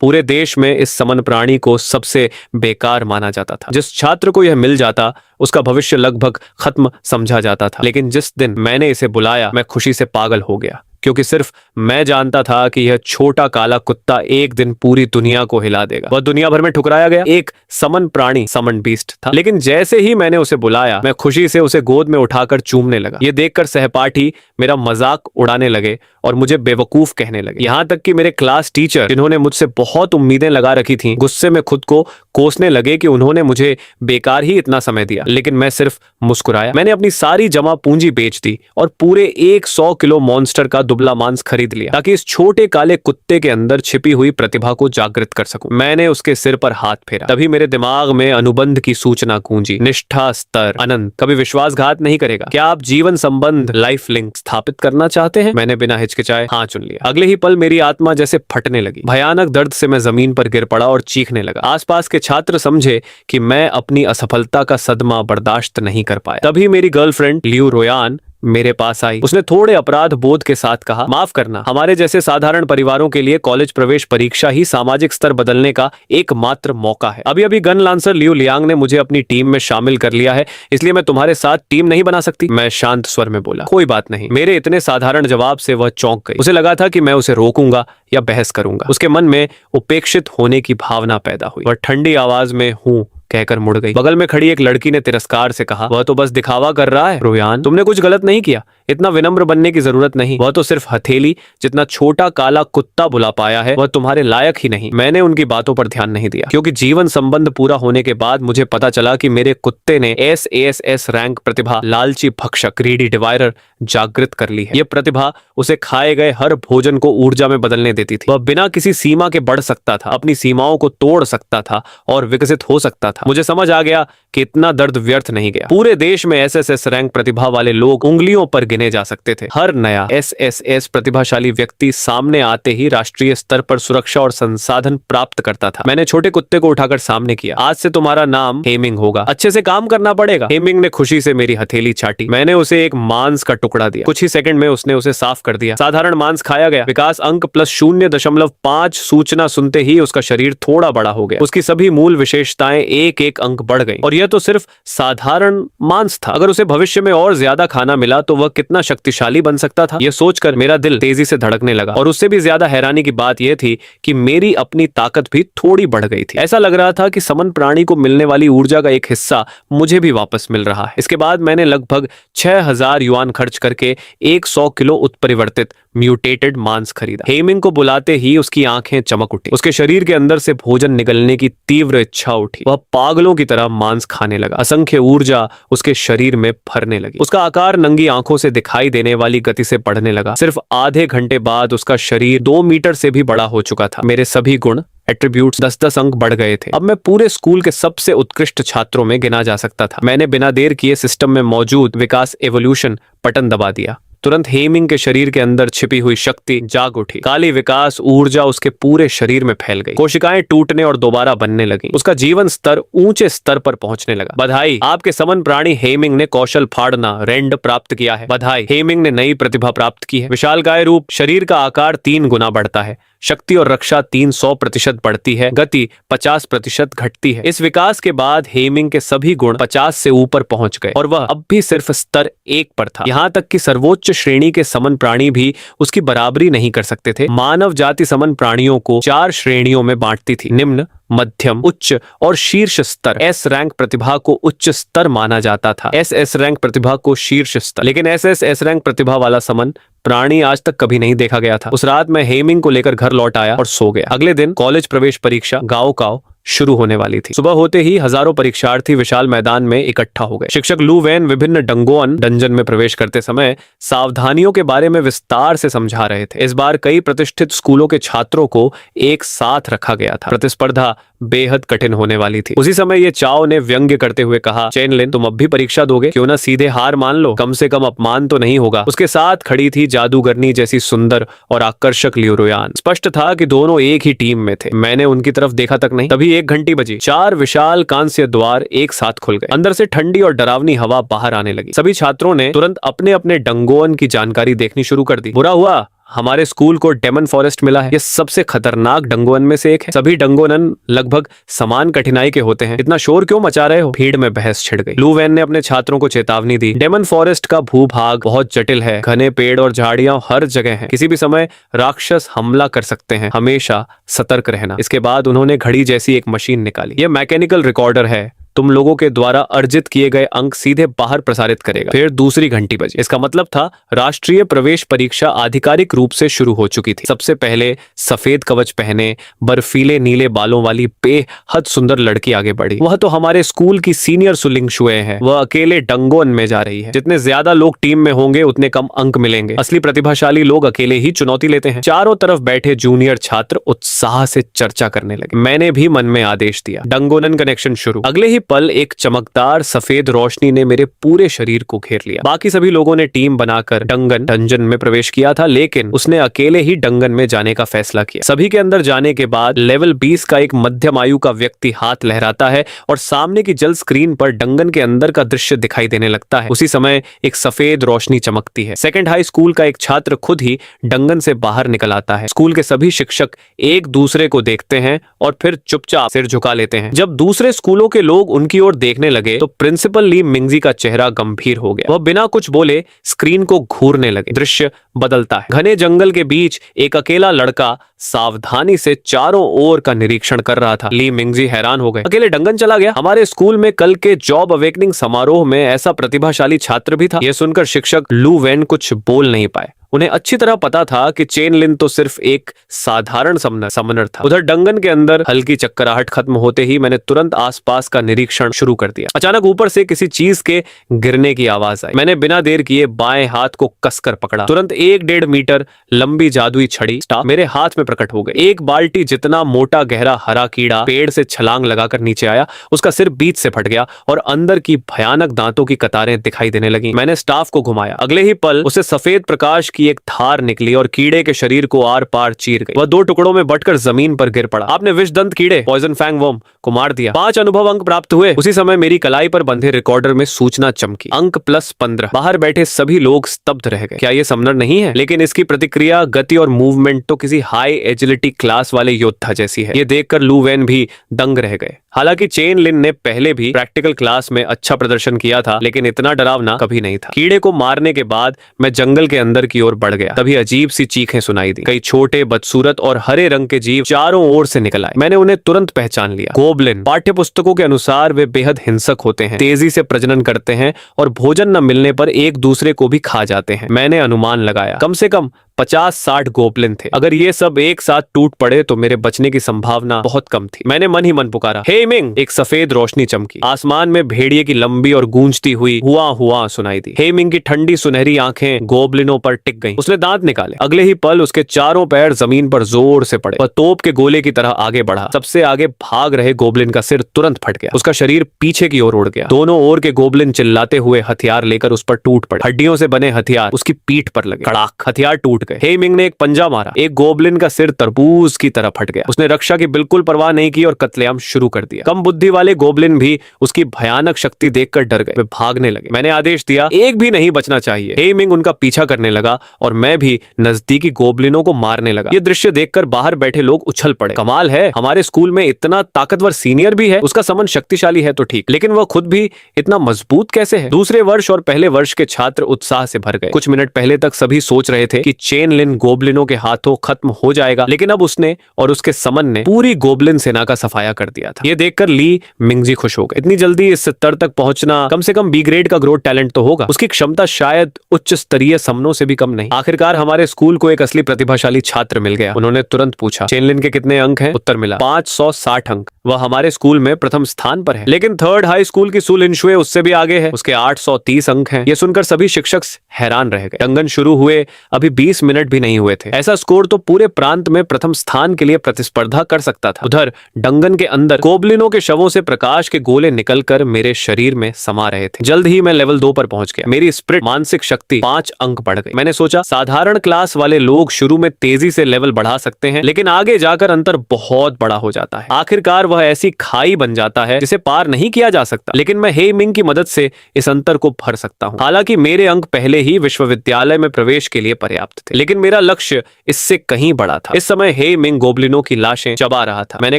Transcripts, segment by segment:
पूरे देश में इस समन प्राणी को सबसे बेकार माना जाता था। जिस छात्र को यह मिल जाता उसका भविष्य लगभग खत्म समझा जाता था। लेकिन जिस दिन मैंने इसे बुलाया मैं खुशी से पागल हो गया, क्योंकि सिर्फ मैं जानता था कि यह छोटा काला कुत्ता एक दिन पूरी दुनिया को हिला देगा। वह दुनिया भर में ठुकराया गया एक समन प्राणी, समन बीस्ट था। लेकिन जैसे ही मैंने उसे बुलाया मैं खुशी से उसे गोद में उठाकर चूमने लगा। ये देखकर सहपाठी मेरा मजाक उड़ाने लगे और मुझे बेवकूफ कहने लगे। यहाँ तक कि मेरे क्लास टीचर, जिन्होंने मुझसे बहुत उम्मीदें लगा रखी थीं, गुस्से में खुद को कोसने लगे कि उन्होंने मुझे बेकार ही इतना समय दिया। लेकिन मैं सिर्फ मुस्कुराया। मैंने अपनी सारी जमा पूंजी बेच दी और पूरे 100 किलो मॉन्स्टर का दुबला मांस खरीद लिया, ताकि इस छोटे काले कुत्ते के अंदर छिपी हुई प्रतिभा को जागृत कर सकूं। मैंने उसके सिर पर हाथ फेरा। तभी मेरे दिमाग में अनुबंध की सूचना गूंजी। निष्ठा स्तर अनंत, कभी विश्वासघात नहीं करेगा। क्या आप जीवन संबंध लाइफ लिंक स्थापित करना चाहते हैं? मैंने बिना हिचकिचाए हाँ चुन लिया। अगले ही पल मेरी आत्मा जैसे फटने लगी। भयानक दर्द से मैं जमीन पर गिर पड़ा और चीखने लगा। आसपास के छात्र समझे कि मैं अपनी असफलता का सदमा बर्दाश्त नहीं कर पाया। तभी मेरी गर्लफ्रेंड लियू रोयान मेरे पास आई। उसने थोड़े अपराध बोध के साथ कहा, माफ करना, हमारे जैसे साधारण परिवारों के लिए कॉलेज प्रवेश परीक्षा ही सामाजिक स्तर बदलने का एकमात्र मौका है। अभी अभी गन लांसर लियू लियांग ने मुझे अपनी टीम में शामिल कर लिया है, इसलिए मैं तुम्हारे साथ टीम नहीं बना सकती। मैं शांत स्वर में बोला, कोई बात नहीं। मेरे इतने साधारण जवाब से वह चौंक गई। उसे लगा था कि मैं उसे रोकूंगा या बहस करूंगा। उसके मन में उपेक्षित होने की भावना पैदा हुई। वह ठंडी आवाज में हूं कहकर मुड़ गई। बगल में खड़ी एक लड़की ने तिरस्कार से कहा, वह तो बस दिखावा कर रहा है। रोयान, तुमने कुछ गलत नहीं किया, इतना विनम्र बनने की जरूरत नहीं। वह तो सिर्फ हथेली जितना छोटा काला कुत्ता बुला पाया है, वह तुम्हारे लायक ही नहीं। मैंने उनकी बातों पर ध्यान नहीं दिया, क्योंकि जीवन संबंध पूरा होने के बाद मुझे पता चला कि मेरे कुत्ते ने SASS रैंक प्रतिभा, लालची भक्षक, ग्रीडी डिवाइडर जागृत कर ली है। यह प्रतिभा उसे खाए गए हर भोजन को ऊर्जा में बदलने देती थी। वह बिना किसी सीमा के बढ़ सकता था, अपनी सीमाओं को तोड़ सकता था और विकसित हो सकता था। मुझे समझ आ गया कि इतना दर्द व्यर्थ नहीं गया। पूरे देश में SSS रैंक प्रतिभा वाले लोग उंगलियों पर गिने जा सकते थे। हर नया SSS प्रतिभाशाली व्यक्ति सामने आते ही राष्ट्रीय स्तर पर सुरक्षा और संसाधन प्राप्त करता था। मैंने छोटे कुत्ते को उठाकर सामने किया। आज से तुम्हारा नाम हेमिंग होगा, अच्छे से काम करना पड़ेगा। हेमिंग ने खुशी से मेरी हथेली चाटी। मैंने उसे एक मांस का टुकड़ा दिया। कुछ ही सेकंड में उसने उसे साफ कर दिया। साधारण मांस खाया गया। विकास अंक +0.5 सूचना सुनते ही उसका शरीर थोड़ा बड़ा हो गया। उसकी सभी मूल विशेषताएं एक अंक बढ़ गई। और यह तो सिर्फ साधारण मांस था। अगर उसे भविष्य में और ज्यादा खाना मिला तो वह कितना शक्तिशाली बन सकता था। यह सोचकर मेरा दिल तेजी से धड़कने लगा। और उससे भी ज्यादा हैरानी की बात यह थी कि मेरी अपनी ताकत भी थोड़ी बढ़ गई थी। ऐसा लग रहा था कि समन प्राणी को मिलने वाली ऊर्जा का एक हिस्सा मुझे भी वापस मिल रहा है। इसके बाद मैंने लगभग 6000 युआन खर्च करके 100 किलो उत्परिवर्तित म्यूटेटेड मांस खरीदा। हेमिंग को बुलाते ही उसकी आंखें चमक उठी। उसके शरीर के अंदर से भोजन निगलने की तीव्र इच्छा उठी। वह पागलों की तरह मांस खाने लगा। असंख्य ऊर्जा उसके शरीर में भरने लगी। उसका आकार नंगी आंखों से दिखाई देने वाली गति से बढ़ने लगा। सिर्फ आधे घंटे बाद उसका शरीर 2 मीटर से भी बड़ा हो चुका था। मेरे सभी गुण, एट्रीब्यूट्स 10-10 अंक बढ़ गए थे। अब मैं पूरे स्कूल के सबसे उत्कृष्ट छात्रों में गिना जा सकता था। मैंने बिना देर किए सिस्टम में मौजूद विकास एवोल्यूशन बटन दबा दिया। तुरंत हेमिंग के शरीर के अंदर छिपी हुई शक्ति जाग उठी। काली विकास ऊर्जा उसके पूरे शरीर में फैल गई। कोशिकाएं टूटने और दोबारा बनने लगी। उसका जीवन स्तर ऊंचे स्तर पर पहुंचने लगा। बधाई, आपके समन प्राणी हेमिंग ने कौशल फाड़ना रेंड प्राप्त किया है। बधाई, हेमिंग ने नई प्रतिभा प्राप्त की है। विशालकाय रूप, शरीर का आकार 3 गुना बढ़ता है। शक्ति और रक्षा 300% बढ़ती है। गति 50% घटती है। इस विकास के बाद हेमिंग के सभी गुण 50 से ऊपर पहुंच गए और वह अब भी सिर्फ स्तर 1 पर था। यहाँ तक कि सर्वोच्च श्रेणी के समन प्राणी भी उसकी बराबरी नहीं कर सकते थे। मानव जाति समन प्राणियों को 4 श्रेणियों में बांटती थी, निम्न, मध्यम, उच्च और शीर्ष स्तर। S रैंक प्रतिभा को उच्च स्तर माना जाता था, SS रैंक प्रतिभा को शीर्ष स्तर। लेकिन SSS रैंक प्रतिभा वाला समन प्राणी आज तक कभी नहीं देखा गया था। उस रात मैं हेमिंग को लेकर घर लौट आया और सो गया। अगले दिन कॉलेज प्रवेश परीक्षा गाओ शुरू होने वाली थी। सुबह होते ही हजारों परीक्षार्थी विशाल मैदान में इकट्ठा हो गए। शिक्षक लू वैन विभिन्न डंगोअन डंजन में प्रवेश करते समय सावधानियों के बारे में विस्तार से समझा रहे थे। इस बार कई प्रतिष्ठित स्कूलों के छात्रों को एक साथ रखा गया था। प्रतिस्पर्धा बेहद कठिन होने वाली थी। उसी समय ये चाओ ने व्यंग्य करते हुए कहा, चेनलिन, तुम अब भी परीक्षा दोगे? क्यों ना सीधे हार मान लो, कम से कम अपमान तो नहीं होगा। उसके साथ खड़ी थी जादूगरनी जैसी सुंदर और आकर्षक लियू रोयान। स्पष्ट था कि दोनों एक ही टीम में थे। मैंने उनकी तरफ देखा तक नहीं। तभी 1 घंटी बजी। 4 विशाल कांस्य द्वार एक साथ खुल गए। अंदर से ठंडी और डरावनी हवा बाहर आने लगी। सभी छात्रों ने तुरंत अपने अपने डंगोअन की जानकारी देखनी शुरू कर दी। बुरा हुआ हमारे स्कूल को डेमन फॉरेस्ट मिला है। ये सबसे खतरनाक डंगोवन में से एक है। सभी डंगोवन लगभग समान कठिनाई के होते हैं। इतना शोर क्यों मचा रहे हो? भीड़ में बहस छिड़ गई। लू वेन ने अपने छात्रों को चेतावनी दी, डेमन फॉरेस्ट का भूभाग बहुत जटिल है, घने पेड़ और झाड़ियां हर जगह हैं, किसी भी समय राक्षस हमला कर सकते हैं, हमेशा सतर्क रहना। इसके बाद उन्होंने घड़ी जैसी एक मशीन निकाली। यह मैकेनिकल रिकॉर्डर है, तुम लोगों के द्वारा अर्जित किए गए अंक सीधे बाहर प्रसारित करेगा। फिर दूसरी घंटी बजी। इसका मतलब था राष्ट्रीय प्रवेश परीक्षा आधिकारिक रूप से शुरू हो चुकी थी। सबसे पहले सफेद कवच पहने बर्फीले नीले बालों वाली बेहद सुंदर लड़की आगे बढ़ी। वह तो हमारे स्कूल की सीनियर सुलिंगशुए है। वह अकेले डंगोन में जा रही है। जितने ज्यादा लोग टीम में होंगे उतने कम अंक मिलेंगे। असली प्रतिभाशाली लोग अकेले ही चुनौती लेते हैं। चारों तरफ बैठे जूनियर छात्र उत्साह से चर्चा करने लगे। मैंने भी मन में आदेश दिया, डंगोनन कनेक्शन शुरू। अगले ही पल एक चमकदार सफेद रोशनी ने मेरे पूरे शरीर को घेर लिया। बाकी सभी लोगों ने टीम बनाकर डंजन में प्रवेश किया था, लेकिन उसने अकेले ही डंगन में जाने का फैसला किया। सभी के अंदर जाने के बाद लेवल 20 का एक मध्यम आयु का व्यक्ति हाथ लहराता है और सामने की जल स्क्रीन पर डंगन के अंदर का दृश्य दिखाई देने लगता है। उसी समय एक सफेद रोशनी चमकती है। सेकंड हाई स्कूल का एक छात्र खुद ही डंगन से बाहर निकल आता है। स्कूल के सभी शिक्षक एक दूसरे को देखते हैं और फिर चुपचाप सिर झुका लेते हैं। जब दूसरे स्कूलों के लोग उनकी ओर देखने लगे तो प्रिंसिपल ली मिंगजी का चेहरा गंभीर हो गया। वह बिना कुछ बोले स्क्रीन को घूरने लगे। दृश्य बदलता है। घने जंगल के बीच एक अकेला लड़का सावधानी से चारों ओर का निरीक्षण कर रहा था। ली मिंगजी हैरान हो गए। अकेले डंगन चला गया? हमारे स्कूल में कल के जॉब अवेकनिंग समारोह में ऐसा प्रतिभाशाली छात्र भी था। यह सुनकर शिक्षक लू वेन कुछ बोल नहीं पाए। उन्हें अच्छी तरह पता था कि चेन लिन तो सिर्फ एक साधारण समनर था। उधर डंगन के अंदर हल्की चक्कराहट खत्म होते ही मैंने तुरंत आसपास का निरीक्षण शुरू कर दिया। अचानक ऊपर से किसी चीज के गिरने की आवाज आई। मैंने बिना देर किए बाएं हाथ को कसकर पकड़ा। तुरंत 1-1.5 मीटर लंबी जादुई छड़ी मेरे हाथ में प्रकट हो गई। एक बाल्टी जितना मोटा गहरा हरा कीड़ा पेड़ से छलांग लगाकर नीचे आया। उसका सिर बीच से फट गया और अंदर की भयानक दांतों की कतारें दिखाई देने लगी। मैंने स्टाफ को घुमाया। अगले ही पल उसे सफेद प्रकाश की एक धार निकली और कीड़े के शरीर को आर पार चीर गई। वह 2 टुकड़ों में बटकर जमीन पर गिर पड़ा। आपने विषदंत कीड़े पॉइजन फैंग वर्म को मार दिया। 5 अनुभव अंक प्राप्त हुए। उसी समय मेरी कलाई पर बंधे रिकॉर्डर में सूचना चमकी, अंक +15। बाहर बैठे सभी लोग स्तब्ध रह गए। क्या ये समनर नहीं है? लेकिन इसकी प्रतिक्रिया, गति और मूवमेंट तो किसी हाई एजिलिटी क्लास वाले योद्धा जैसी है। ये देखकर लू वेन भी दंग रह गए। हालांकि चेन लिन ने पहले भी प्रैक्टिकल क्लास में अच्छा प्रदर्शन किया था, लेकिन इतना डरावना कभी नहीं था। कीड़े को मारने के बाद मैं जंगल के अंदर की ओर बढ़ गया। तभी अजीब सी चीखें सुनाई दी। कई छोटे, बदसूरत और हरे रंग के जीव चारों ओर से निकल आए। मैंने उन्हें तुरंत पहचान लिया। गोब्लिन। पाठ्य पुस्तकों के अनुसार वे बेहद हिंसक होते हैं, तेजी से प्रजनन करते हैं और भोजन न मिलने पर एक दूसरे को भी खा जाते हैं। मैंने अनुमान लगाया कम से कम 50-60 गोब्लिन थे। अगर ये सब एक साथ टूट पड़े तो मेरे बचने की संभावना बहुत कम थी। मैंने मन ही मन पुकारा, हे मिंग। एक सफेद रोशनी चमकी। आसमान में भेड़िए की लंबी और गूंजती हुई हुआ हुआ सुनाई दी। हे मिंग की ठंडी सुनहरी आंखें गोब्लिनों पर टिक गईं। उसने दांत निकाले। अगले ही पल उसके चारों पैर जमीन पर जोर से पड़े। वह तोप के गोले की तरह आगे बढ़ा। सबसे आगे भाग रहे गोब्लिन का सिर तुरंत फट गया। उसका शरीर पीछे की ओर उड़ गया। दोनों ओर के गोब्लिन चिल्लाते हुए हथियार लेकर उस पर टूट पड़े। हड्डियों से बने हथियार उसकी पीठ पर लगे। कड़ाक, हथियार टूट गए। हे मिंग ने एक पंजा मारा। एक गोब्लिन का सिर तरबूज की तरह फट गया। उसने रक्षा की बिल्कुल परवाह नहीं की और कत्लेआम शुरू कर दिया। कम बुद्धि वाले गोब्लिन भी उसकी भयानक शक्ति देखकर डर गए। वे भागने लगे। मैंने आदेश दिया, एक भी नहीं बचना चाहिए। हे मिंग उनका पीछा करने लगा और मैं भी नजदीकी गोब्लिनों को मारने लगा। ये दृश्य देखकर बाहर बैठे लोग उछल पड़े। कमाल है, हमारे स्कूल में इतना ताकतवर सीनियर भी है। उसका समन शक्तिशाली है तो ठीक, लेकिन वह खुद भी इतना मजबूत कैसे है? दूसरे वर्ष और पहले वर्ष के छात्र उत्साह से भर गए। कुछ मिनट पहले तक सभी सोच रहे थे कि चेन लिन गोब्लिनों के हाथों खत्म हो जाएगा, लेकिन अब उसने और उसके समन ने पूरी गोब्लिन सेना का सफाया कर दिया था। यह देखकर ली मिंगजी खुश हो गए। इतनी जल्दी इस स्तर तक पहुंचना, कम से कम बी ग्रेड का ग्रोथ टैलेंट तो होगा। उसकी क्षमता शायद उच्च स्तरीय समनों से भी कम नहीं। आखिरकार हमारे स्कूल को एक असली प्रतिभाशाली छात्र मिल गया। उन्होंने तुरंत पूछा, चेनलिन के कितने अंक हैं? उत्तर मिला, 560 अंक। वह हमारे स्कूल में प्रथम स्थान पर है, लेकिन थर्ड हाई स्कूल की सुलिंशुए उससे भी आगे है। उसके 830 अंक हैं। यह सुनकर सभी शिक्षक हैरान रह गए। दंगन शुरू हुए अभी 20 मिनट भी नहीं हुए थे। ऐसा स्कोर तो पूरे प्रांत में प्रथम स्थान के लिए प्रतिस्पर्धा कर सकता था। उधर डंगन के अंदर गोब्लिनों के शवों से प्रकाश के गोले निकलकर मेरे शरीर में समा रहे थे। जल्द ही मैं लेवल 2 पर पहुंच गया। मेरी स्पिरिट, मानसिक शक्ति 5 अंक बढ़ गई। मैंने सोचा साधारण क्लास वाले लोग शुरू में तेजी से लेवल बढ़ा सकते हैं, लेकिन आगे जाकर अंतर बहुत बड़ा हो जाता है। आखिरकार वह ऐसी खाई बन जाता है जिसे पार नहीं किया जा सकता, लेकिन मैं हे मिंग की मदद से इस अंतर को भर सकता हूँ। हालांकि मेरे अंक पहले ही विश्वविद्यालय में प्रवेश के लिए पर्याप्त थे, लेकिन मेरा लक्ष्य इससे कहीं बड़ा था। इस समय हे मिंग गोबलिनों की लाशें चबा रहा था। मैंने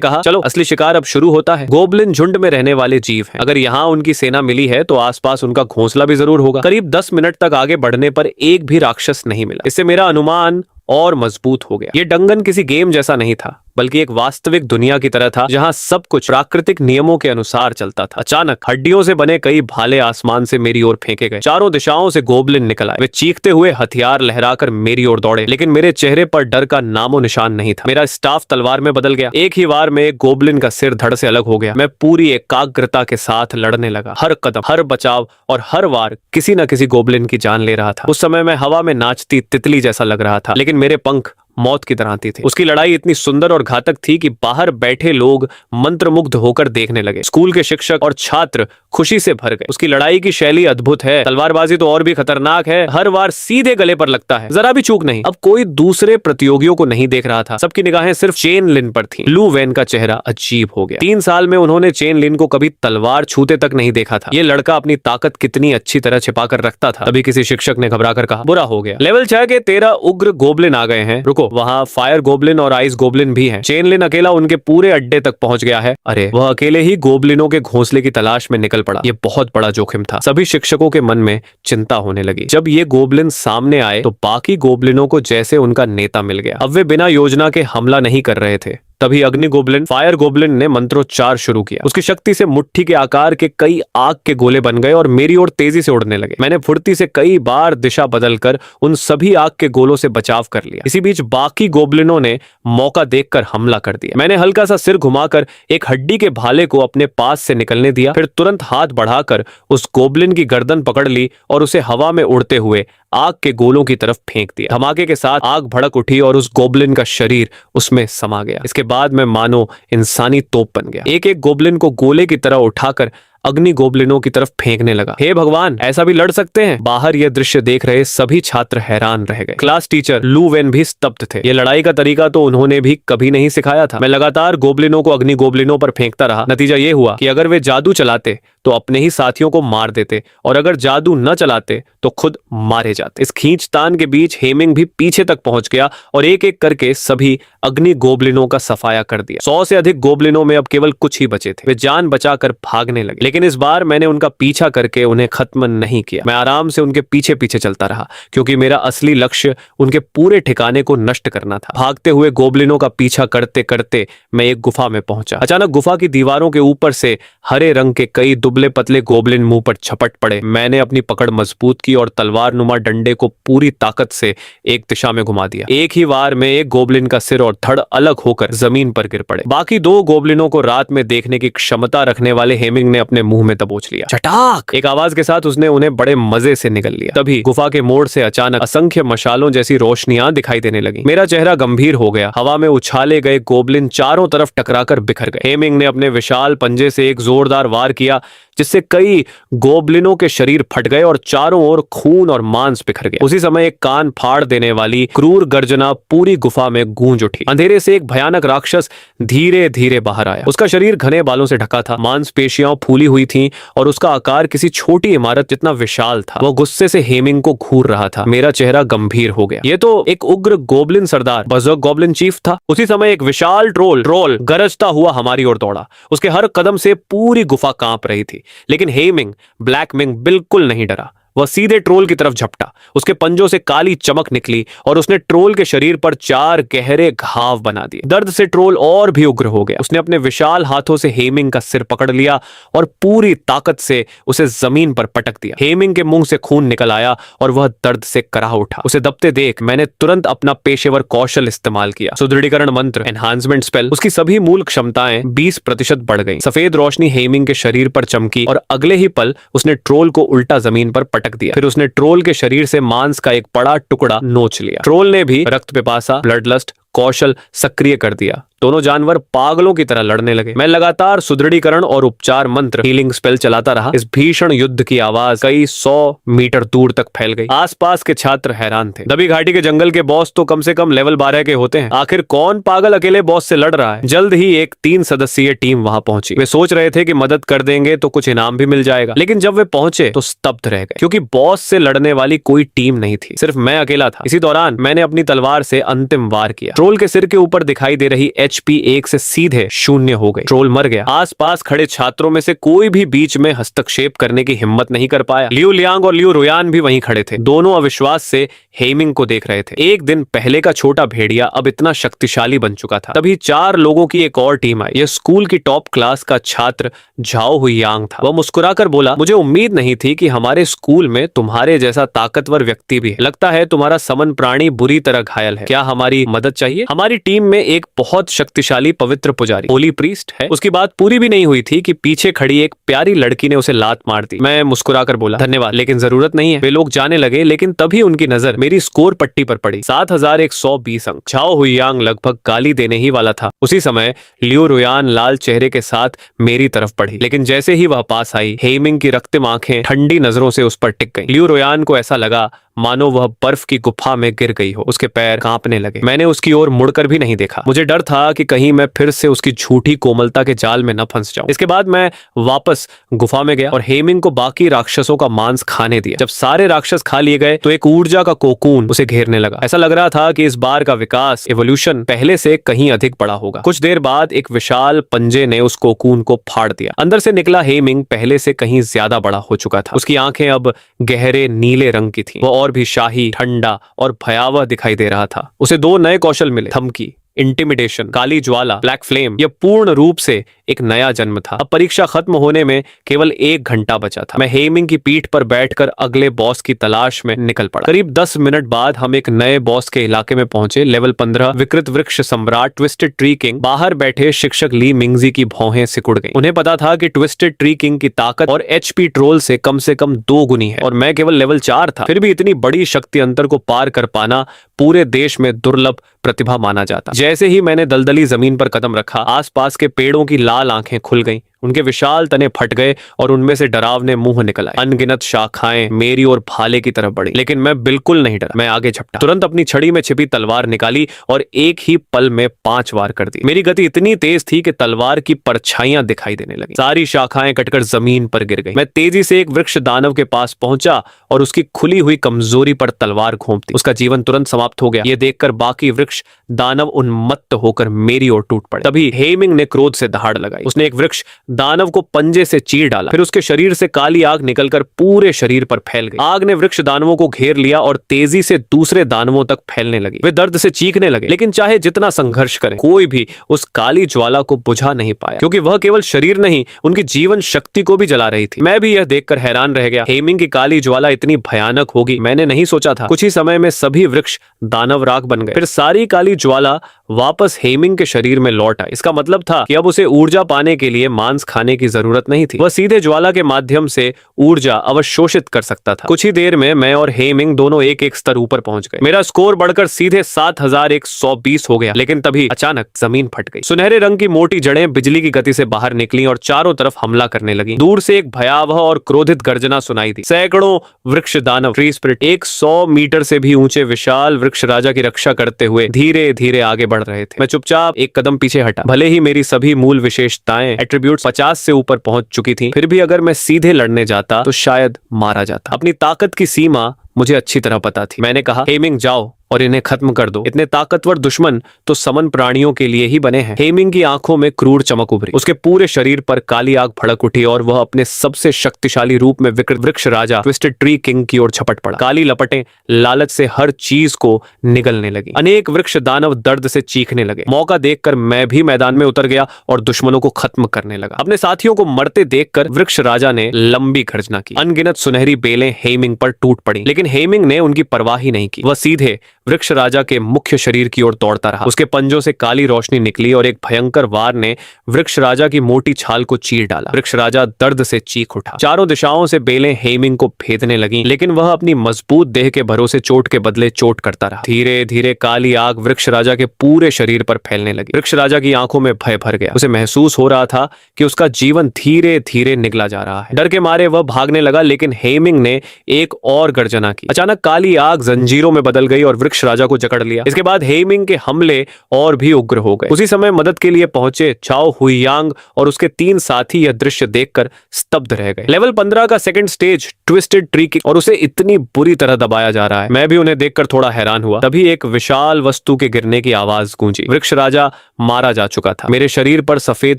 कहा, चलो असली शिकार अब शुरू होता है। गोबलिन झुंड में रहने वाले जीव हैं। अगर यहाँ उनकी सेना मिली है तो आसपास उनका घोंसला भी जरूर होगा। करीब 10 मिनट तक आगे बढ़ने पर एक भी राक्षस नहीं मिला। इससे मेरा अनुमान और मजबूत हो गया। ये डंगन किसी गेम जैसा नहीं था, बल्कि एक वास्तविक दुनिया की तरह था, जहां सब कुछ प्राकृतिक नियमों के अनुसार चलता था। अचानक हड्डियों से बने कई भाले आसमान से मेरी ओर फेंके गए। चारों दिशाओं से गोबलिन निकल आए। वे चीखते हुए हथियार लहराकर मेरी ओर दौड़े, लेकिन मेरे चेहरे पर डर का नामो निशान नहीं था। मेरा स्टाफ तलवार में बदल गया। एक ही वार में एक गोबलिन का सिर धड़ से अलग हो गया। मैं पूरी एकाग्रता के साथ लड़ने लगा। हर कदम, हर बचाव और हर वार किसी न किसी गोबलिन की जान ले रहा था। उस समय मैं हवा में नाचती तितली जैसा लग रहा था, लेकिन मेरे पंख मौत की तरह थे। उसकी लड़ाई इतनी सुंदर और घातक थी कि बाहर बैठे लोग मंत्रमुग्ध होकर देखने लगे। स्कूल के शिक्षक और छात्र खुशी से भर गए। उसकी लड़ाई की शैली अद्भुत है। तलवारबाजी तो और भी खतरनाक है। हर वार सीधे गले पर लगता है, जरा भी चूक नहीं। अब कोई दूसरे प्रतियोगियों को नहीं देख रहा था। सबकी निगाहें सिर्फ चेन लिन पर थी। लू वेन का चेहरा अजीब हो गया। 3 साल में उन्होंने चेन लिन को कभी तलवार छूते तक नहीं देखा था। ये लड़का अपनी ताकत कितनी अच्छी तरह छिपा कर रखता था। तभी किसी शिक्षक ने घबराकर कहा, बुरा हो गया, लेवल 6 के 13 उग्र गोबलिन आ गए हैं। रुको, वहाँ फायर गोबलिन और आइस गोबलिन भी हैं। चेन लिन अकेला उनके पूरे अड्डे तक पहुंच गया है। अरे, वह अकेले ही गोबलिनों के घोंसले की तलाश में निकल पड़ा। ये बहुत बड़ा जोखिम था। सभी शिक्षकों के मन में चिंता होने लगी। जब ये गोबलिन सामने आए तो बाकी गोबलिनों को जैसे उनका नेता मिल गया। अब वे बिना योजना के हमला नहीं कर रहे थे। तभी अग्नि गोबलिन, फायर गोबलिन ने मंत्रोच्चार शुरू किया। उसकी शक्ति से मुट्ठी के आकार के कई आग के गोले बन गए और मेरी ओर तेजी से उड़ने लगे। मैंने फुर्ती से कई बार दिशा बदलकर उन सभी आग के गोलों से बचाव कर लिया। इसी बीच बाकी गोबलिनों ने मौका देखकर हमला कर दिया। मैंने हल्का सा सिर घुमाकर एक हड्डी के भाले को अपने पास से निकलने दिया, फिर तुरंत हाथ बढ़ाकर उस गोबलिन की गर्दन पकड़ ली और उसे हवा में उड़ते हुए आग के गोलों की तरफ फेंक दिया। धमाके के साथ आग भड़क उठी और उस गोबलिन का शरीर उसमें समा गया। इसके बाद मैं मानो इंसानी तोप बन गया। एक एक गोबलिन को गोले की तरह उठाकर अग्नि गोबलिनों की तरफ फेंकने लगा। हे भगवान, ऐसा भी लड़ सकते हैं? बाहर यह दृश्य देख रहे सभी छात्र हैरान रह गए। क्लास टीचर लू वेन भी स्तब्ध थे। ये लड़ाई का तरीका तो उन्होंने भी कभी नहीं सिखाया था। मैं लगातार गोबलिनों को अग्नि गोबलिनों पर फेंकता रहा। नतीजा ये हुआ कि अगर वे जादू चलाते तो अपने ही साथियों को मार देते, और अगर जादू न चलाते तो खुद मारे जाते। इस खींचतान के बीच हेमिंग भी पीछे तक पहुंच गया और एक एक करके सभी अग्नि गोबलिनों का सफाया कर दिया। 100 से अधिक गोबलिनों में अब केवल कुछ ही बचे थे। वे जान बचाकर भागने लगे, लेकिन इस बार मैंने उनका पीछा करके उन्हें खत्म नहीं किया। मैं आराम से उनके पीछे पीछे चलता रहा, क्योंकि मेरा असली लक्ष्य उनके पूरे ठिकाने को नष्ट करना था। भागते हुए गोबलिनों का पीछा करते करते मैं एक गुफा में पहुंचा। अचानक गुफा की दीवारों के ऊपर से हरे रंग के कई दुबले पतले गोबलिन मुंह पर झपट पड़े। मैंने अपनी पकड़ मजबूत की और तलवार नुमा डंडे को पूरी ताकत से एक दिशा में घुमा दिया। एक ही वार में एक गोबलिन का सिर और धड़ अलग होकर जमीन पर गिर पड़े। बाकी 2 गोबलिनों को रात में देखने की क्षमता रखने वाले हेमिंग ने अपने मुंह में दबोच लिया। चटाक! एक आवाज के साथ उसने उन्हें बड़े मजे से निगल लिया। तभी गुफा के मोड़ से अचानक असंख्य मशालों जैसी रोशनियां दिखाई देने लगी। मेरा चेहरा गंभीर हो गया। हवा में उछाले गए गोबलिन चारों तरफ टकराकर बिखर गए। हेमिंग ने अपने विशाल पंजे से एक जोरदार वार किया, जिससे कई गोबलिनों के शरीर फट गए और चारों ओर खून और मांस बिखर गया। उसी समय एक कान फाड़ देने वाली क्रूर गर्जना पूरी गुफा में गूंज उठी। अंधेरे से एक भयानक राक्षस धीरे धीरे बाहर आया। उसका शरीर घने बालों से ढका था, मांसपेशियां फूली हुई थीं और उसका आकार किसी छोटी इमारत जितना विशाल था। वह गुस्से से हेमिंग को घूर रहा था। मेरा चेहरा गंभीर हो गया। यह तो एक उग्र गोबलिन सरदार बजर्ग गोबलिन चीफ था। उसी समय एक विशाल ट्रोल गरजता हुआ हमारी ओर दौड़ा। उसके हर कदम से पूरी गुफा कांप रही थी, लेकिन हेमिंग, ब्लैक मिंग बिल्कुल नहीं डरा। वह सीधे ट्रोल की तरफ झपटा। उसके पंजों से काली चमक निकली और उसने ट्रोल के शरीर पर 4 गहरे घाव बना दिए। दर्द से ट्रोल और भी उग्र हो गया। उसने अपने विशाल हाथों से हेमिंग का सिर पकड़ लिया और पूरी ताकत से उसे जमीन पर पटक दिया। हेमिंग के मुंह से खून निकल आया और वह दर्द से कराह उठा। उसे दबते देख मैंने तुरंत अपना पेशेवर कौशल इस्तेमाल किया। सुदृढ़ीकरण मंत्र, एनहांसमेंट स्पेल। उसकी सभी मूल क्षमताएं 20% बढ़ गईं। सफेद रोशनी हेमिंग के शरीर पर चमकी और अगले ही पल उसने ट्रोल को उल्टा जमीन पर पटक दिया। फिर उसने ट्रोल के शरीर से मांस का एक बड़ा टुकड़ा नोच लिया। ट्रोल ने भी रक्त पिपासा, ब्लड लस्ट कौशल सक्रिय कर दिया दोनों जानवर पागलों की तरह लड़ने लगे। मैं लगातार सुदृढ़ीकरण और उपचार मंत्र हीलिंग स्पेल चलाता रहा। इस भीषण युद्ध की आवाज कई 100 मीटर दूर तक फैल गई। आसपास के छात्र हैरान थे। दबी घाटी के जंगल के बॉस तो कम से कम लेवल 12 के होते हैं। आखिर कौन पागल अकेले बॉस से लड़ रहा है? जल्द ही एक 3 सदस्यीय टीम वहां पहुंची। वे सोच रहे थे कि मदद कर देंगे तो कुछ इनाम भी मिल जाएगा, लेकिन जब वे पहुंचे तो स्तब्ध रह गए, क्योंकि बॉस से लड़ने वाली कोई टीम नहीं थी, सिर्फ मैं अकेला था। इसी दौरान मैंने अपनी तलवार से अंतिम वार किया। ट्रोल के सिर के ऊपर दिखाई दे रही HP 1 से सीधे 0 हो गई। ट्रोल मर गया। आसपास खड़े छात्रों में से कोई भी बीच में हस्तक्षेप करने की हिम्मत नहीं कर पाया। लियू लियांग और लियू रोयान भी वहीं खड़े थे। दोनों अविश्वास से हेमिंग को देख रहे थे। एक दिन पहले का छोटा भेड़िया अब इतना शक्तिशाली बन चुका था। तभी 4 लोगों की एक और टीम आई। यह स्कूल की टॉप क्लास का छात्र झाओ हुयांग था। वह मुस्कुराकर बोला, मुझे उम्मीद नहीं थी कि हमारे स्कूल में तुम्हारे जैसा ताकतवर व्यक्ति भी है। लगता है तुम्हारा समन प्राणी बुरी तरह घायल है। क्या हमारी मदद चाहिए? हमारी टीम में एक बहुत शक्तिशाली पवित्र पुजारी होली प्रीस्ट है। उसकी बात पूरी भी नहीं हुई थी कि पीछे खड़ी एक प्यारी लड़की ने उसे लात मार दी। मैं मुस्कुराकर बोला, धन्यवाद, लेकिन जरूरत नहीं है। वे लोग जाने लगे, लेकिन तभी उनकी नजर मेरी स्कोर पट्टी पर पड़ी। 7120 अंक। झाओ हुयांग लगभग गाली देने ही वाला था। उसी समय लियू रोयान लाल चेहरे के साथ मेरी तरफ बढ़ी, लेकिन जैसे ही वह पास आई, हेमिंग की रक्तम आंखें ठंडी नजरों से उस पर टिक गईं। लियू रोयान को ऐसा लगा मानो वह बर्फ की गुफा में गिर गई हो। उसके पैर कांपने लगे। मैंने उसकी ओर मुड़कर भी नहीं देखा। मुझे डर था कि कहीं मैं फिर से उसकी झूठी कोमलता के जाल में न फंस जाऊं। इसके बाद मैं वापस गुफा में गया और हेमिंग को बाकी राक्षसों का मांस खाने दिया। जब सारे राक्षस खा लिए गए तो एक ऊर्जा का कोकून उसे घेरने लगा। ऐसा लग रहा था कि इस बार का विकास, एवोल्यूशन पहले से कहीं अधिक बड़ा होगा। कुछ देर बाद एक विशाल पंजे ने उस कोकून को फाड़ दिया। अंदर से निकला हेमिंग पहले से कहीं ज्यादा बड़ा हो चुका था। उसकी आंखें अब गहरे नीले रंग की थीं। और भी शाही, ठंडा और भयावह दिखाई दे रहा था। उसे 2 नए कौशल मिले, धमकी, इंटिमिडेशन, काली ज्वाला, ब्लैक फ्लेम। यह पूर्ण रूप से एक नया जन्म था। अब परीक्षा खत्म होने में केवल 1 घंटा बचा था। मैं हेमिंग की पीठ पर बैठकर अगले बॉस की तलाश में निकल पड़ा। करीब 10 मिनट बाद हम एक नए बॉस के इलाके में पहुंचे। लेवल 15 विकृत वृक्ष सम्राट ट्विस्टेड ट्री किंग। बाहर बैठे शिक्षक ली मिंगजी की भौहें सिकुड़ गईं। उन्हें पता था कि ट्विस्टेड ट्री किंग की ताकत और HP ट्रोल से कम 2 गुनी है, और मैं केवल लेवल 4 था। फिर भी इतनी बड़ी शक्ति अंतर को पार कर पाना पूरे देश में दुर्लभ प्रतिभा माना जाता। जैसे ही मैंने दलदली जमीन पर कदम रखा, आसपास के पेड़ों की लाल आंखें खुल गईं। उनके विशाल तने फट गए और उनमें से डरावने मुंह निकल आए। अनगिनत शाखाएं मेरी ओर भाले की तरफ बढ़ी, लेकिन मैं बिल्कुल नहीं डरा। मैं आगे झपटा, तुरंत अपनी छड़ी में छिपी तलवार निकाली और एक ही पल में 5 वार कर दी। मेरी गति इतनी तेज थी कि तलवार की परछाइयां दिखाई देने लगी। सारी शाखाएं कटकर जमीन पर गिर गई। मैं तेजी से एक वृक्ष दानव के पास पहुंचा और उसकी खुली हुई कमजोरी पर तलवार घोंप दी। उसका जीवन तुरंत समाप्त हो गया। यह देखकर बाकी वृक्ष दानव उन्मत्त होकर मेरी ओर टूट पड़े। तभी हेमिंग ने क्रोध से दहाड़ लगाई। उसने एक वृक्ष दानव को पंजे से चीर डाला। फिर उसके शरीर से काली आग निकलकर पूरे शरीर पर फैल गई। आग ने वृक्ष दानवों को घेर लिया और तेजी से दूसरे दानवों तक फैलने लगी। वे दर्द से चीखने लगे, लेकिन चाहे जितना संघर्ष करें, कोई भी उस काली ज्वाला को बुझा नहीं पाया, क्योंकि वह केवल शरीर नहीं, उनकी जीवन शक्ति को भी जला रही थी। मैं भी यह देखकर हैरान रह गया। हेमिंग की काली ज्वाला इतनी भयानक होगी मैंने नहीं सोचा था। कुछ ही समय में सभी वृक्ष दानव राख बन गए। फिर सारी काली ज्वाला वापस हेमिंग के शरीर में लौट आई। इसका मतलब था कि अब उसे ऊर्जा पाने के लिए मांस खाने की जरूरत नहीं थी। वह सीधे ज्वाला के माध्यम से ऊर्जा अवशोषित कर सकता था। कुछ ही देर में मैं और हेमिंग दोनों एक स्तर ऊपर पहुंच गए। मेरा स्कोर बढ़कर सीधे 7120 हो गया, लेकिन तभी अचानक जमीन फट गई। सुनहरे रंग की मोटी जड़ें बिजली की गति से बाहर निकली और चारों तरफ हमला करने लगी। दूर से एक भयावह और क्रोधित गर्जना सुनाई दी। सैकड़ों वृक्ष दानव, ट्री स्पिरिट, 100 मीटर से भी ऊंचे विशाल वृक्ष राजा की रक्षा करते हुए धीरे धीरे आगे बढ़ रहे थे। मैं चुपचाप एक कदम पीछे हटा। भले ही मेरी सभी मूल विशेषताएं, एट्रीब्यूट्स 50 से ऊपर पहुंच चुकी थी, फिर भी अगर मैं सीधे लड़ने जाता तो शायद मारा जाता। अपनी ताकत की सीमा मुझे अच्छी तरह पता थी। मैंने कहा, हेमिंग जाओ और इन्हें खत्म कर दो। इतने ताकतवर दुश्मन तो समन प्राणियों के लिए ही बने हैं। हेमिंग की आंखों में क्रूर चमक उभरी। उसके पूरे शरीर पर काली आग भड़क उठी और वह अपने सबसे शक्तिशाली रूप में विकृत वृक्ष राजा ट्विस्टेड ट्री किंग की ओर झपट पड़ा। काली लपटें लालच से हर चीज को निगलने लगी। अनेक वृक्ष दानव दर्द से चीखने लगे। मौका देखकर मैं भी मैदान में उतर गया और दुश्मनों को खत्म करने लगा। अपने साथियों को मरते देखकर वृक्ष राजा ने लंबी गर्जना की। अनगिनत सुनहरी बेलें हेमिंग पर टूट पड़ी, लेकिन हेमिंग ने उनकी परवाह ही नहीं की। वह सीधे वृक्ष राजा के मुख्य शरीर की ओर दौड़ता रहा। उसके पंजों से काली रोशनी निकली और एक भयंकर वार ने वृक्ष राजा की मोटी छाल को चीर डाला। वृक्ष राजा दर्द से चीख उठा। चारों दिशाओं से बेलें हेमिंग को भेदने लगीं, लेकिन वह अपनी मजबूत देह के भरोसे चोट के बदले चोट करता रहा। धीरे धीरे काली आग वृक्ष राजा के पूरे शरीर पर फैलने लगी। वृक्ष राजा की आंखों में भय भर गया। उसे महसूस हो रहा था कि उसका जीवन धीरे धीरे निगला जा रहा है। डर के मारे वह भागने लगा, लेकिन हेमिंग ने एक और गर्जना की। अचानक काली आग जंजीरों में बदल गई और वृक्ष राजा को जकड़ लिया। इसके बाद हेमिंग के हमले और भी उग्र हो गए। उसी समय मदद के लिए पहुंचे चाओ हुइयांग और उसके 3 साथी यह दृश्य देखकर स्तब्ध रह गए। लेवल 15 का सेकंड स्टेज ट्विस्टेड ट्री की, और उसे इतनी बुरी तरह दबाया जा रहा है। मैं भी उन्हें देखकर थोड़ा हैरान हुआ। तभी एक विशाल वस्तु के गिरने की आवाज गूंजी। वृक्ष राजा मारा जा चुका था। मेरे शरीर पर सफेद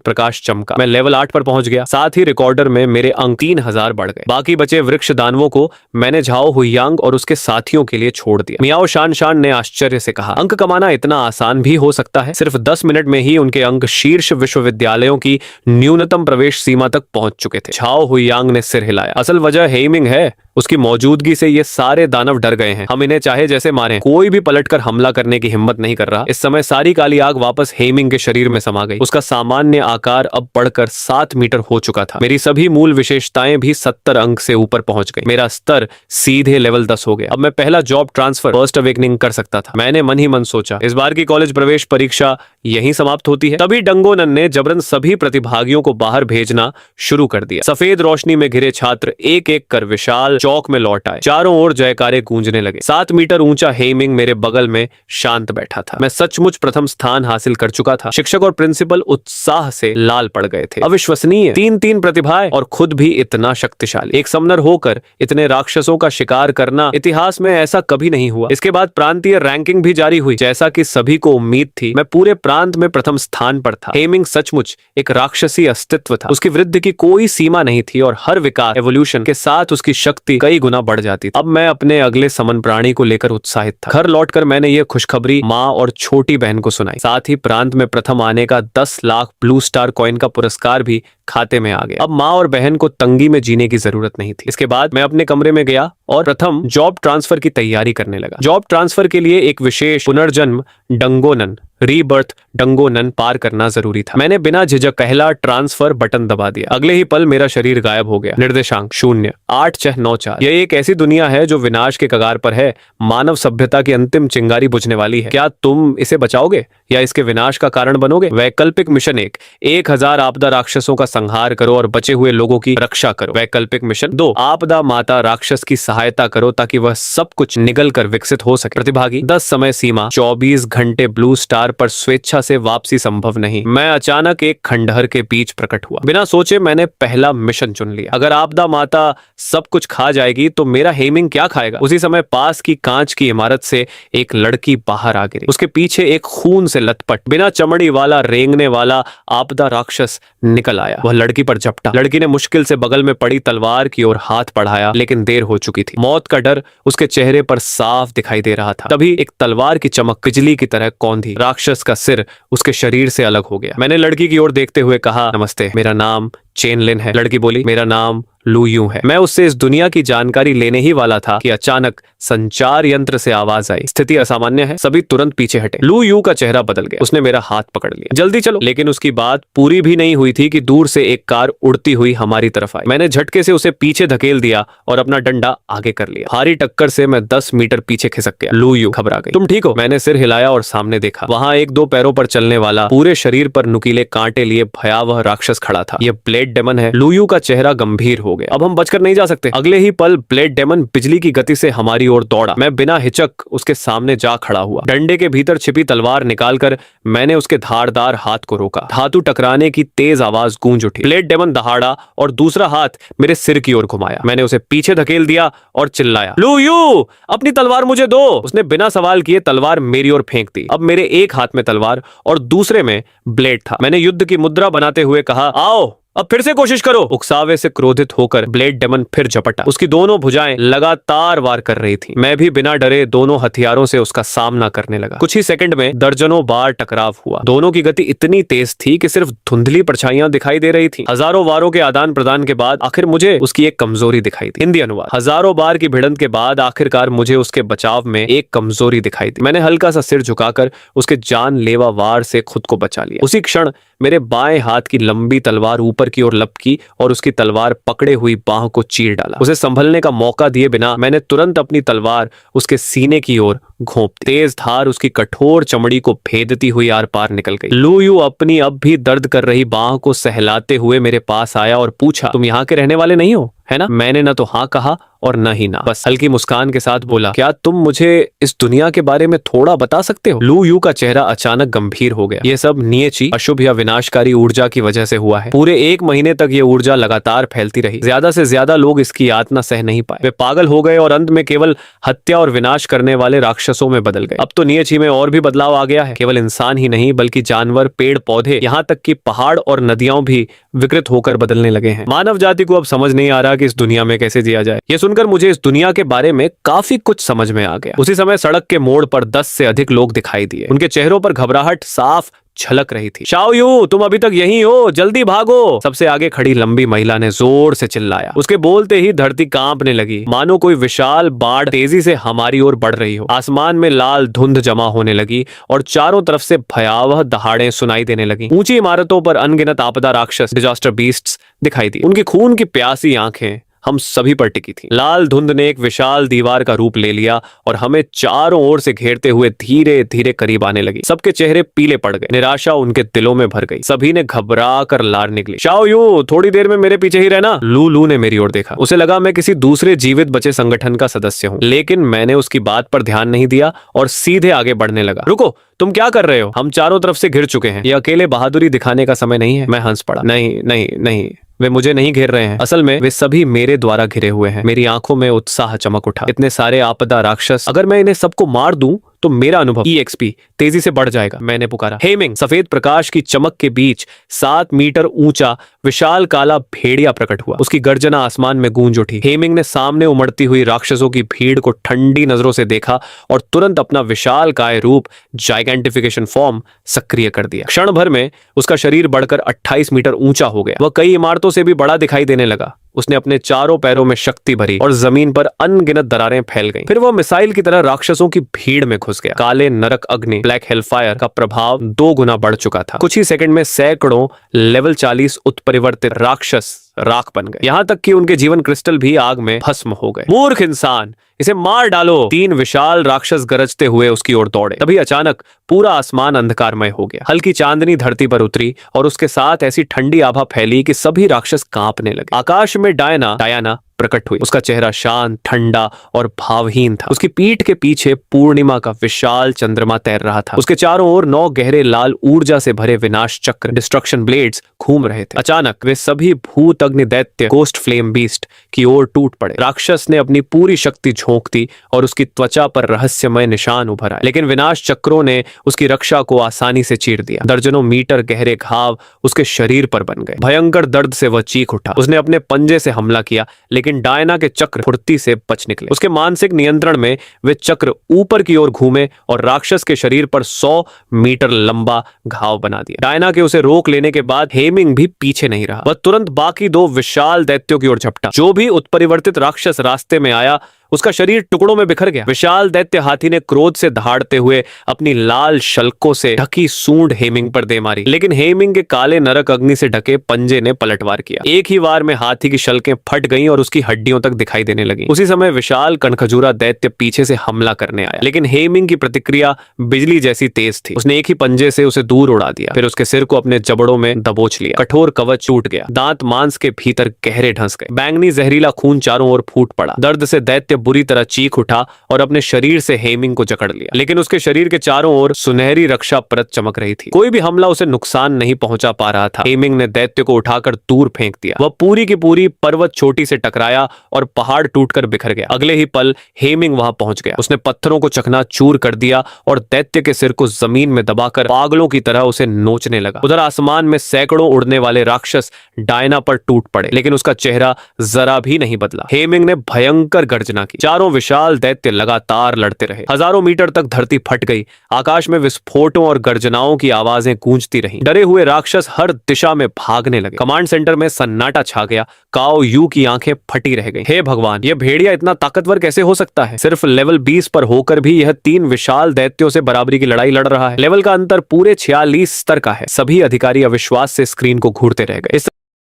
प्रकाश चमका। मैं लेवल 8 पर पहुंच गया। साथ ही रिकॉर्डर में मेरे अंक 3000 बढ़ गए। बाकी बचे वृक्ष दानवों को मैंने झाओ हुइयांग और उसके साथियों के लिए छोड़ दिया। मियाओ शान शान ने आश्चर्य से कहा, अंक कमाना इतना आसान भी हो सकता है? सिर्फ 10 मिनट में ही उनके अंक शीर्ष विश्वविद्यालयों की न्यूनतम प्रवेश सीमा तक पहुंच चुके थे। झाओ हुइयांग ने सिर हिलाया। असल वजह हेमिंग है। उसकी मौजूदगी से ये सारे दानव डर गए हैं। हम इन्हें चाहे जैसे मारें, कोई भी पलटकर हमला करने की हिम्मत नहीं कर रहा। इस समय सारी काली आग वापस हेमिंग के शरीर में समा गई। उसका सामान्य आकार अब बढ़कर 7 मीटर हो चुका था। मेरी सभी मूल विशेषताएं भी 70 अंक से ऊपर पहुंच गई। मेरा स्तर सीधे लेवल 10 हो गया। अब मैं पहला जॉब ट्रांसफर फर्स्ट अवेकनिंग कर सकता था। मैंने मन ही मन सोचा, इस बार की कॉलेज प्रवेश परीक्षा यहीं समाप्त होती है। तभी डंगोनन ने जबरन सभी प्रतिभागियों को बाहर भेजना शुरू कर दिया। सफेद रोशनी में घिरे छात्र एक एक कर विशाल चौक में लौट आए। चारों ओर जयकारे गूंजने लगे। 7 मीटर ऊंचा हेमिंग मेरे बगल में शांत बैठा था। मैं सचमुच प्रथम स्थान हासिल कर चुका था। शिक्षक और प्रिंसिपल उत्साह से लाल पड़ गए थे। अविश्वसनीय, 3 प्रतिभाएं और खुद भी इतना शक्तिशाली। एक समनर होकर इतने राक्षसों का शिकार करना, इतिहास में ऐसा कभी नहीं हुआ। इसके बाद प्रांतीय रैंकिंग भी जारी हुई। जैसा कि सभी को उम्मीद थी, मैं पूरे प्रांत में प्रथम स्थान पर था। हेमिंग सचमुच एक राक्षसी अस्तित्व था। उसकी वृद्धि की कोई सीमा नहीं थी और हर विकास एवोल्यूशन के साथ उसकी शक्ति कई गुना बढ़ जाती थी। अब मैं अपने अगले समन प्राणी को लेकर उत्साहित था। घर लौटकर मैंने यह खुशखबरी माँ और छोटी बहन को सुनाई। साथ ही प्रांत में प्रथम आने का 10 लाख ब्लू स्टार कॉइन का पुरस्कार भी खाते में आ गया। अब माँ और बहन को तंगी में जीने की जरूरत नहीं थी। इसके बाद मैं अपने कमरे में गया और प्रथम जॉब ट्रांसफर की तैयारी करने लगा। जॉब ट्रांसफर के लिए एक विशेष पुनर्जन्म डंगोनन रीबर्थ डंगोनन पार करना जरूरी था। मैंने बिना झिझक पहला ट्रांसफर बटन दबा दिया। अगले ही पल मेरा शरीर गायब हो गया। निर्देशांक 08694। यह एक ऐसी दुनिया है जो विनाश के कगार पर है। मानव सभ्यता की अंतिम चिंगारी बुझने वाली है। क्या तुम इसे बचाओगे या इसके विनाश का कारण बनोगे? वैकल्पिक मिशन 1, 1000 आपदा राक्षसों का संहार करो और बचे हुए लोगों की रक्षा करो। वैकल्पिक मिशन 2, आपदा माता राक्षस की सहायता करो ताकि वह सब कुछ निगल कर विकसित हो सके। प्रतिभागी 10 समय सीमा 24 घंटे ब्लू स्टार पर स्वेच्छा से वापसी संभव नहीं। मैं अचानक एक खंडहर के बीच प्रकट हुआ। बिना सोचे मैंने पहला मिशन चुन लिया। अगर आपदा माता सब कुछ खा जाएगी तो मेरा हेमिंग क्या खाएगा? उसी समय पास की कांच की इमारत से एक लड़की बाहर आ गिरी। उसके पीछे एक खून से लथपथ बिना चमड़ी वाला रेंगने वाला आपदा राक्षस निकल आया। वह लड़की पर झपटा। लड़की ने मुश्किल से बगल में पड़ी तलवार की ओर हाथ बढ़ाया, लेकिन देर हो चुकी थी। मौत का डर उसके चेहरे पर साफ दिखाई दे रहा था। तभी एक तलवार की चमक बिजली की तरह कौंधी। राक्षस का सिर उसके शरीर से अलग हो गया। मैंने लड़की की ओर देखते हुए कहा, नमस्ते, मेरा नाम चेन लिन है। लड़की बोली, मेरा नाम लू यू है। मैं उससे इस दुनिया की जानकारी लेने ही वाला था कि अचानक संचार यंत्र से आवाज आई, स्थिति असामान्य है। सभी तुरंत पीछे हटे। लू यू का चेहरा बदल गया। उसने मेरा हाथ पकड़ लिया। जल्दी चलो। लेकिन उसकी बात पूरी भी नहीं हुई थी कि दूर से एक कार उड़ती हुई हमारी तरफ आई। मैंने झटके से उसे पीछे धकेल दिया और अपना डंडा आगे कर लिया। भारी टक्कर से मैं 10 मीटर पीछे खिसक गया। लू यू घबरा गई। तुम ठीक हो? मैंने सिर हिलाया और सामने देखा। वहां एक 2 पैरों पर चलने वाला, पूरे शरीर पर नुकीले कांटे लिए भयावह राक्षस खड़ा था। यह ब्लेड डेमन है। लू यू का चेहरा गंभीर हो गया। अब हम बचकर नहीं जा सकते। अगले ही पल ब्लेड डेमन बिजली की गति से हमारी ओर दौड़ा। मैं बिना हिचक उसके सामने जा खड़ा हुआ। डंडे के भीतर छिपी तलवार निकालकर मैंने उसके धारदार हाथ को रोका। धातु टकराने की तेज आवाज गूंज उठी। ब्लेड डेमन दहाड़ा और दूसरा हाथ मेरे सिर की ओर घुमाया। मैंने उसे पीछे धकेल दिया और चिल्लाया, लू यू, अपनी तलवार मुझे दो। उसने बिना सवाल किए तलवार मेरी ओर फेंक दी। अब मेरे एक हाथ में तलवार और दूसरे में ब्लेड था। मैंने युद्ध की मुद्रा बनाते हुए कहा, आओ अब फिर से कोशिश करो। उकसावे से क्रोधित होकर ब्लेड डेमन फिर झपटा। उसकी दोनों भुजाएं लगातार वार कर रही थीं। मैं भी बिना डरे दोनों हथियारों से उसका सामना करने लगा। कुछ ही सेकंड में दर्जनों बार टकराव हुआ। दोनों की गति इतनी तेज थी कि सिर्फ धुंधली परछाइयां दिखाई दे रही थीं। हजारों वारों के आदान प्रदान के बाद आखिर मुझे उसकी एक कमजोरी दिखाई दी। हिंदी अनुवाद। हजारों बार की भिड़ंत के बाद आखिरकार मुझे उसके बचाव में एक कमजोरी दिखाई दी। मैंने हल्का सा सिर झुकाकर उसके जानलेवा वार से खुद को बचा लिया। उसी क्षण मेरे बाएं हाथ की लंबी तलवार ऊपर की ओर लपकी और उसकी तलवार पकड़े हुई बाह को चीर डाला। उसे संभलने का मौका दिए बिना मैंने तुरंत अपनी तलवार उसके सीने की ओर घोंप दी। तेज धार उसकी कठोर चमड़ी को भेदती हुई आर पार निकल गई। लू यू अपनी अब भी दर्द कर रही बाह को सहलाते हुए मेरे पास आया और पूछा, तुम यहाँ के रहने वाले नहीं हो, है ना? मैंने न तो हाँ कहा और न ही ना, बस हल्की मुस्कान के साथ बोला, क्या तुम मुझे इस दुनिया के बारे में थोड़ा बता सकते हो? लू यू का चेहरा अचानक गंभीर हो गया। ये सब नियची, अशुभ या विनाशकारी ऊर्जा की वजह से हुआ है। पूरे 1 महीने तक ये ऊर्जा लगातार फैलती रही। ज्यादा से ज्यादा लोग इसकी यातना सह नहीं पाए। वे पागल हो गए और अंत में केवल हत्या और विनाश करने वाले राक्षसों में बदल गए। अब तो नियची में और भी बदलाव आ गया है। केवल इंसान ही नहीं बल्कि जानवर, पेड़ पौधे, यहाँ तक कि पहाड़ और नदियां भी विकृत होकर बदलने लगे हैं। मानव जाति को अब समझ नहीं आ रहा कि इस दुनिया में कैसे जिया जाए। ये सुनकर मुझे इस दुनिया के बारे में काफी कुछ समझ में आ गया। उसी समय सड़क के मोड़ पर 10 से अधिक लोग दिखाई दिए। उनके चेहरों पर घबराहट साफ झलक रही थी। शाओ यू, तुम अभी तक यहीं हो, जल्दी भागो। सबसे आगे खड़ी लंबी महिला ने जोर से चिल्लाया। उसके बोलते ही धरती कांपने लगी, मानो कोई विशाल बाढ़ तेजी से हमारी ओर बढ़ रही हो। आसमान में लाल धुंध जमा होने लगी और चारों तरफ से भयावह दहाड़ें सुनाई देने लगी। ऊंची इमारतों पर अनगिनत आपदा राक्षस, डिजास्टर बीस्ट्स दिखाई दी। उनकी खून की प्यासी आंखें हम सभी पर टिकी थी। लाल धुंध ने एक विशाल दीवार का रूप ले लिया और हमें चारों ओर से घेरते हुए धीरे धीरे करीब आने लगी। सबके चेहरे पीले पड़ गए। निराशा उनके दिलों में भर गई। सभी ने घबरा कर लार निकली। शाओ यू, थोड़ी देर में मेरे पीछे ही रहना। लू ने मेरी ओर देखा। उसे लगा मैं किसी दूसरे जीवित बचे संगठन का सदस्य हूँ, लेकिन मैंने उसकी बात पर ध्यान नहीं दिया और सीधे आगे बढ़ने लगा। रुको, तुम क्या कर रहे हो? हम चारों तरफ से घिर चुके हैं। ये अकेले बहादुरी दिखाने का समय नहीं है। मैं हंस पड़ा। नहीं नहीं नहीं, वे मुझे नहीं घेर रहे हैं। असल में वे सभी मेरे द्वारा घिरे हुए हैं। मेरी आंखों में उत्साह चमक उठा। इतने सारे आपदा राक्षस, अगर मैं इन्हें सबको मार दूं तो मेरा अनुभव EXP तेजी से बढ़ जाएगा। मैंने पुकारा। हेमिंग। सफेद प्रकाश की चमक के बीच 7 मीटर ऊंचा विशाल काला भेड़िया प्रकट हुआ। उसकी गर्जना आसमान में गूंज उठी। हेमिंग ने सामने उमड़ती हुई राक्षसों की भीड़ को ठंडी नजरों से देखा और तुरंत अपना विशाल काय रूप, जाइगेंटिफिकेशन फॉर्म, सक्रिय कर दिया। क्षण भर में उसका शरीर बढ़कर 28 मीटर ऊंचा हो गया। वह कई इमारतों से भी बड़ा दिखाई देने लगा। उसने अपने चारों पैरों में शक्ति भरी और जमीन पर अनगिनत दरारें फैल गईं। फिर वह मिसाइल की तरह राक्षसों की भीड़ में घुस गया। काले नरक अग्नि, ब्लैक हेलफायर का प्रभाव 2 गुना बढ़ चुका था। कुछ ही सेकंड में सैकड़ों लेवल 40 उत्परिवर्तित राक्षस राख बन गए। यहाँ तक कि उनके जीवन क्रिस्टल भी आग में भस्म हो गए। मूर्ख इंसान, इसे मार डालो। 3 विशाल राक्षस गरजते हुए उसकी ओर दौड़े। तभी अचानक पूरा आसमान अंधकारमय हो गया। हल्की चांदनी धरती पर उतरी और उसके साथ ऐसी ठंडी आभा फैली कि सभी राक्षस कांपने लगे। आकाश में डायना प्रकट हुई। उसका चेहरा शांत, ठंडा और भावहीन था। उसकी पीठ के पीछे पूर्णिमा का विशाल चंद्रमा तैर रहा था। उसके चारों ओर 9 गहरे लाल ऊर्जा से भरे विनाश चक्र, डिस्ट्रक्शन ब्लेड्स घूम रहे थे। अचानक वे सभी भूत अग्नि दैत्य, गोस्ट फ्लेम बीस्ट की ओर टूट पड़े। राक्षस ने अपनी पूरी शक्ति झोंक दी और उसकी त्वचा पर रहस्यमय निशान उभर आए, लेकिन विनाश चक्रों ने उसकी रक्षा को आसानी से चीर दिया। दर्जनों मीटर गहरे घाव उसके शरीर पर बन गए। भयंकर दर्द से वह चीख उठा। उसने अपने पंजे से हमला किया, लेकिन डायना के चक्र फुर्ती से बच निकले। उसके मानसिक नियंत्रण में वे चक्र ऊपर की ओर घूमे और राक्षस के शरीर पर 100 मीटर लंबा घाव बना दिया। डायना के उसे रोक लेने के बाद हेमिंग भी पीछे नहीं रहा। वह तुरंत बाकी 2 विशाल दैत्यों की ओर झपटा। जो भी उत्परिवर्तित राक्षस रास्ते में आया उसका शरीर टुकड़ों में बिखर गया। विशाल दैत्य हाथी ने क्रोध से दहाड़ते हुए अपनी लाल शल्कों से ढकी सूंड हेमिंग पर दे मारी, लेकिन हेमिंग के काले नरक अग्नि से ढके पंजे ने पलटवार किया। एक ही वार में हाथी की शल्कें फट गईं और उसकी हड्डियों तक दिखाई देने लगी। उसी समय विशाल कणखजूरा दैत्य पीछे से हमला करने आया, लेकिन हेमिंग की प्रतिक्रिया बिजली जैसी तेज थी। उसने एक ही पंजे से उसे दूर उड़ा दिया, फिर उसके सिर को अपने जबड़ों में दबोच लिया। कठोर कवच टूट गया। दांत मांस के भीतर गहरे ढंस गए। बैंगनी जहरीला खून चारों ओर फूट पड़ा। दर्द से दैत्य दैत्य बुरी तरह चीख उठा और अपने शरीर से हेमिंग को जकड़ लिया, लेकिन उसके शरीर के चारों ओर सुनहरी रक्षा परत चमक रही थी। कोई भी हमला उसे नुकसान नहीं पहुंचा पा रहा था। हेमिंग ने दैत्य को उठाकर दूर फेंक दिया। वह पूरी की पूरी पर्वत चोटी से टकराया और पहाड़ टूटकर बिखर गया। अगले ही पल हेमिंग वहां पहुंच गया। उसने पत्थरों को चकनाचूर कर दिया और दैत्य के सिर को जमीन में दबाकर पागलों की तरह उसे नोचने लगा। उधर आसमान में सैकड़ों उड़ने वाले राक्षस डायना पर टूट पड़े, लेकिन उसका चेहरा जरा भी नहीं बदला। हेमिंग ने भयंकर गर्जना की। चारों विशाल दैत्य लगातार लड़ते रहे। हजारों मीटर तक धरती फट गई। आकाश में विस्फोटों और गर्जनाओं की आवाजें गूंजती रहीं। डरे हुए राक्षस हर दिशा में भागने लगे। कमांड सेंटर में सन्नाटा छा गया। काओ यू की आंखें फटी रह गईं। हे भगवान, यह भेड़िया इतना ताकतवर कैसे हो सकता है? सिर्फ लेवल 20 पर होकर भी यह 3 विशाल दैत्यों से बराबरी की लड़ाई लड़ रहा है। लेवल का अंतर पूरे 46 स्तर का है। सभी अधिकारी अविश्वास से स्क्रीन को घूरते रह गए।